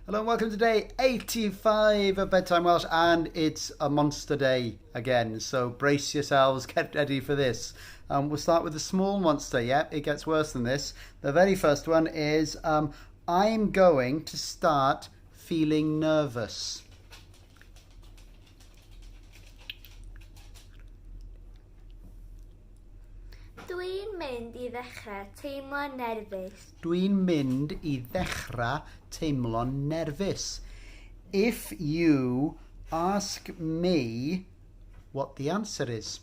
Hello and welcome to day 85 of Bedtime Welsh, and it's a monster day again, so brace yourselves, get ready for this. We'll start with the small monster. Yeah, it gets worse than this. The very first one is I'm going to start feeling nervous. Dwi'n mynd I ddechrau teimlo'n nerfus. Dwi'n mynd I ddechrau teimlo'n nerfus. If you ask me what the answer is.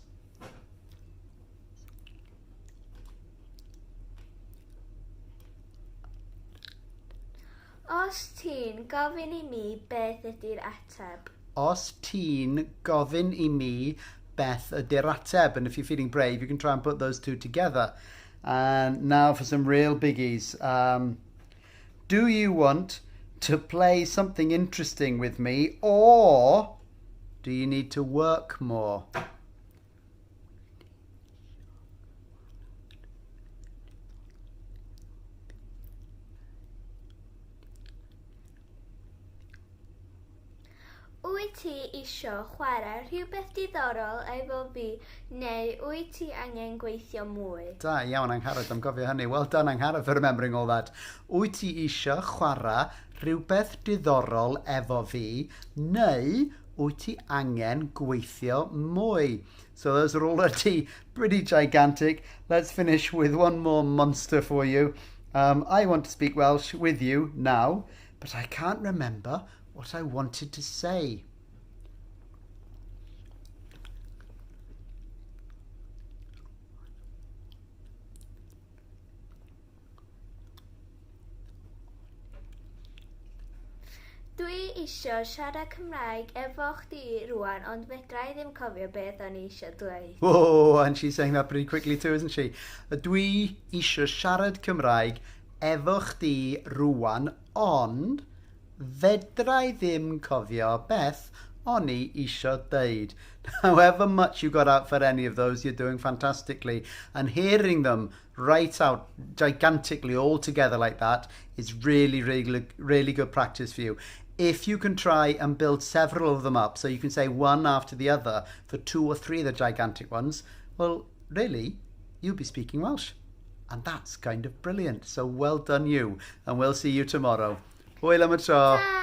Os ti'n gofyn I mi beth ydi'r ateb. Os ti'n gofyn I mi beth ydi'r ateb. And if you're feeling brave, you can try and put those two together. And now for some real biggies. Do you want to play something interesting with me, or do you need to work more? Wyt ti isio chwarae rhywbeth diddorol efo fi, neu wyt ti angen gweithio mwy? Da iawn, Angharad, am gofio hynny. Well done, Angharad, for remembering all that. Wyt ti isio chwarae rhywbeth diddorol efo fi, neu wyt ti angen gweithio mwy? So those are already pretty gigantic. Let's finish with one more monster for you. I want to speak Welsh with you now, but I can't remember what I wanted to say. Dwi isio siarad Cymraeg efo chdi rwan, ond fedra I ddim cofio beth o'n I isio dweud. Oh, and she's saying that pretty quickly too, isn't she? Dwi isio siarad Cymraeg efo chdi rwan, ond fedra I ddim cofio beth o'n I isio deud. However much you got out for any of those, you're doing fantastically. And hearing them right out gigantically all together like that is really, really good practice for you. If you can try and build several of them up, so you can say one after the other for 2 or 3 of the gigantic ones, well, really, you'll be speaking Welsh. And that's kind of brilliant. So well done you. And we'll see you tomorrow. Hwyl am y tro.